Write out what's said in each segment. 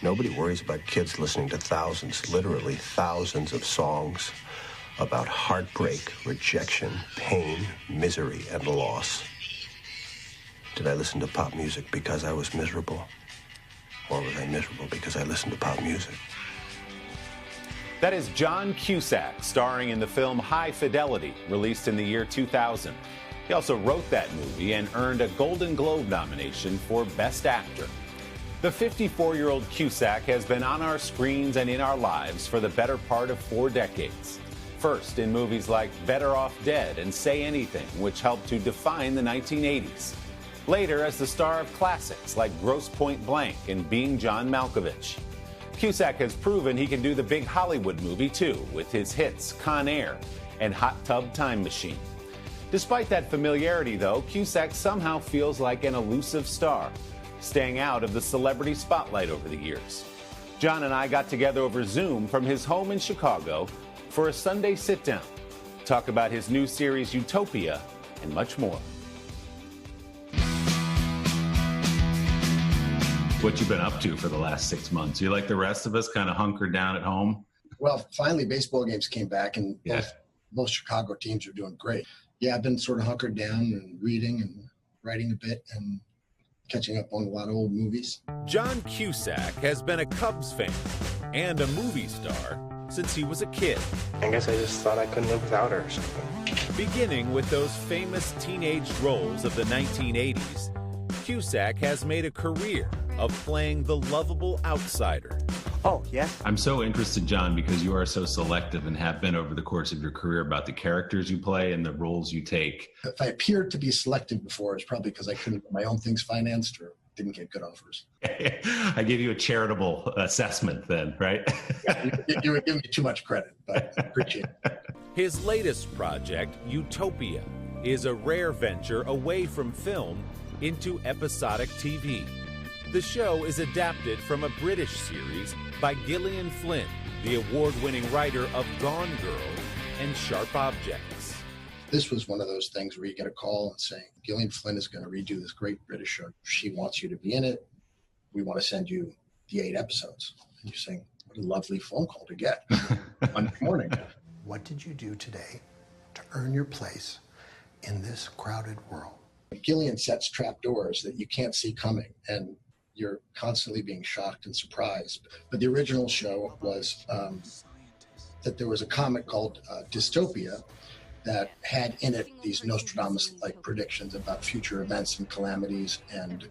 Nobody worries about kids listening to thousands, literally thousands of songs about heartbreak, rejection, pain, misery, and loss. Did I listen to pop music because I was miserable? Or was I miserable because I listened to pop music? That is John Cusack, starring in the film High Fidelity, released in the year 2000. He also wrote that movie and earned a Golden Globe nomination for Best Actor. The 54-year-old Cusack has been on our screens and in our lives for the better part of 4 decades. First in movies like Better Off Dead and Say Anything, which helped to define the 1980s. Later as the star of classics like Grosse Point Blank and Being John Malkovich. Cusack has proven he can do the big Hollywood movie too, with his hits Con Air and Hot Tub Time Machine. Despite that familiarity though, Cusack somehow feels like an elusive star, staying out of the celebrity spotlight over the years. John and I got together over Zoom from his home in Chicago for a Sunday sit-down, talk about his new series Utopia and much more. What you been up to for the last 6 months? You like the rest of us kind of hunkered down at home? Well, finally baseball games came back and both Chicago teams are doing great. Yeah, I've been sort of hunkered down and reading and writing a bit and catching up on a lot of old movies. John Cusack has been a Cubs fan and a movie star since he was a kid. I guess I just thought I couldn't live without her or something. Beginning with those famous teenage roles of the 1980s, Cusack has made a career of playing the lovable outsider. Oh, yeah? I'm so interested, John, because you are so selective and have been over the course of your career about the characters you play and the roles you take. If I appeared to be selective before, it's probably because I couldn't get my own things financed or didn't get good offers. I gave you a charitable assessment then, right? You were giving me too much credit, but I appreciate it. His latest project, Utopia, is a rare venture away from film into episodic TV. The show is adapted from a British series by Gillian Flynn, the award-winning writer of Gone Girl and Sharp Objects. This was one of those things where you get a call and saying, Gillian Flynn is going to redo this great British show. She wants you to be in it. We want to send you the 8 episodes. And you're saying, what a lovely phone call to get Monday morning. What did you do today to earn your place in this crowded world? Gillian sets trapdoors that you can't see coming, and you're constantly being shocked and surprised. But the original show was that there was a comic called Dystopia that had in it these Nostradamus-like predictions about future events and calamities and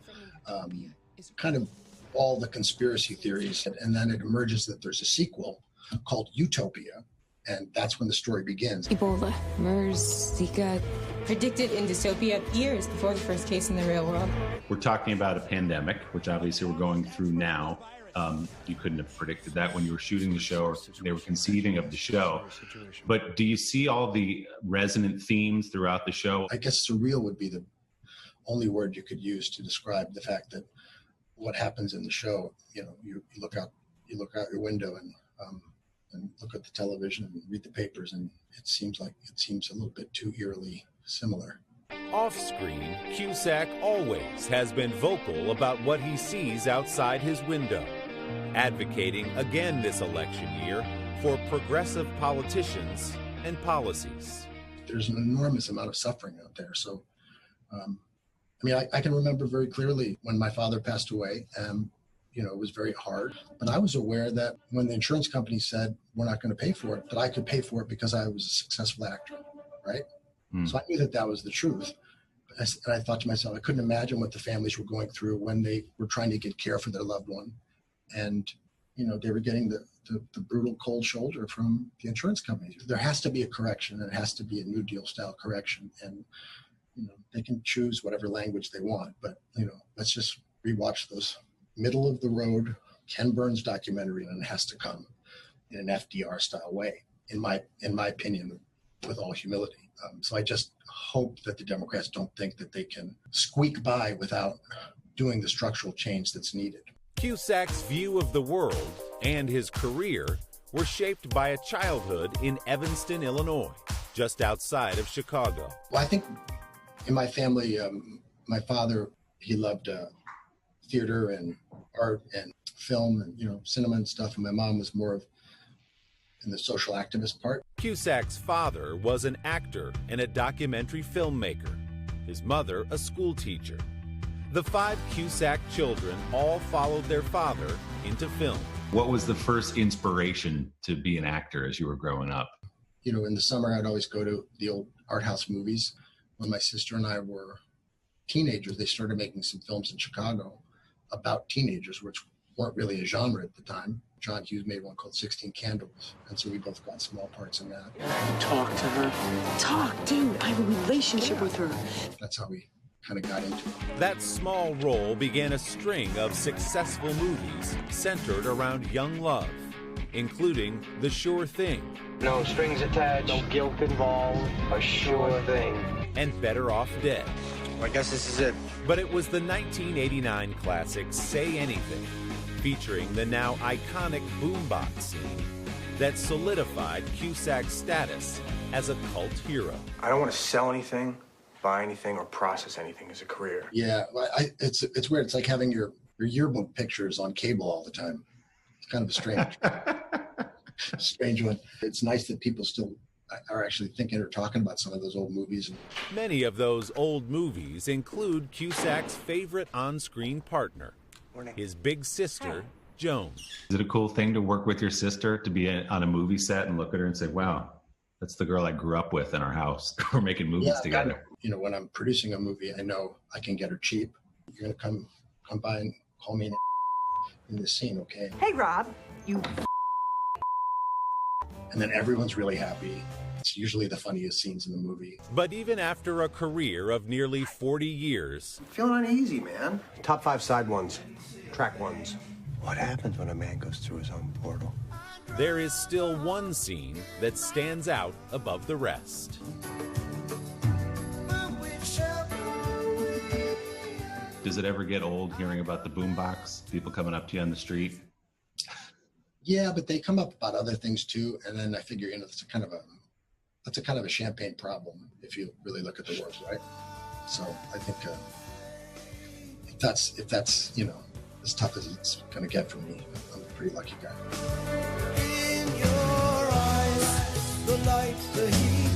kind of all the conspiracy theories. And then it emerges that there's a sequel called Utopia, and that's when the story begins. Ebola, MERS, Zika, predicted in dystopia years before the first case in the real world. We're talking about a pandemic, which obviously we're going through now. You couldn't have predicted that when you were shooting the show or they were conceiving of the show. But do you see all the resonant themes throughout the show? I guess surreal would be the only word you could use to describe the fact that what happens in the show, you know, you look out your window and look at the television and read the papers, and it seems a little bit too eerily similar. Off-screen, Cusack always has been vocal about what he sees outside his window, advocating again this election year for progressive politicians and policies. There's an enormous amount of suffering out there. So, I can remember very clearly when my father passed away, it was very hard. But I was aware that when the insurance company said, we're not going to pay for it, that I could pay for it because I was a successful actor, right? So I knew that was the truth. And I thought to myself, I couldn't imagine what the families were going through when they were trying to get care for their loved one. And, they were getting the brutal cold shoulder from the insurance companies. There has to be a correction, and it has to be a New Deal style correction. And, they can choose whatever language they want. But, let's just rewatch those middle of the road Ken Burns documentary, and it has to come in an FDR style way, in my opinion, with all humility. So I just hope that the Democrats don't think that they can squeak by without doing the structural change that's needed. Cusack's view of the world and his career were shaped by a childhood in Evanston, Illinois, just outside of Chicago. Well, I think in my family, my father, he loved theater and art, and film and, cinema and stuff. And my mom was more of in the social activist part. Cusack's father was an actor and a documentary filmmaker. His mother, a school teacher. The 5 Cusack children all followed their father into film. What was the first inspiration to be an actor as you were growing up? In the summer, I'd always go to the old art house movies. When my sister and I were teenagers, they started making some films in Chicago about teenagers, which weren't really a genre at the time. John Hughes made one called 16 Candles, and so we both got small parts in that. Talk to her. Talk, dude. I have a relationship with her. That's how we kind of got into it. That small role began a string of successful movies centered around young love, including The Sure Thing. No strings attached, no guilt involved, a sure thing. And Better Off Dead. Well, I guess this is it. But it was the 1989 classic Say Anything, featuring the now iconic boombox scene, that solidified Cusack's status as a cult hero. I don't want to sell anything, buy anything, or process anything as a career. Yeah, it's weird. It's like having your yearbook pictures on cable all the time. It's kind of a strange one. It's nice that people still are actually thinking or talking about some of those old movies. Many of those old movies include Cusack's favorite on-screen partner, his big sister, Joan. Is it a cool thing to work with your sister, to be on a movie set and look at her and say, wow, that's the girl I grew up with in our house. We're making movies together. When I'm producing a movie, I know I can get her cheap. You're going to come by and call me in this scene, okay? Hey, Rob, you. And then everyone's really happy. It's usually the funniest scenes in the movie. But even after a career of nearly 40 years... Feeling uneasy, man. Top 5 side ones. Track ones. What happens when a man goes through his own portal? There is still one scene that stands out above the rest. Does it ever get old hearing about the boombox? People coming up to you on the street? Yeah, but they come up about other things too, and then I figure, that's a kind of a champagne problem if you really look at the words, right? So I think if that's as tough as it's gonna get for me, I'm a pretty lucky guy. In your eyes, the light, the heat,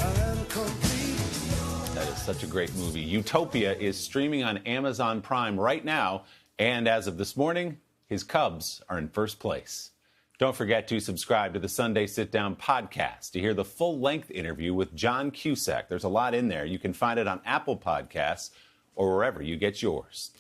I am complete. That is such a great movie. Utopia is streaming on Amazon Prime right now, and as of this morning, his Cubs are in first place. Don't forget to subscribe to the Sunday Sit Down podcast to hear the full-length interview with John Cusack. There's a lot in there. You can find it on Apple Podcasts or wherever you get yours.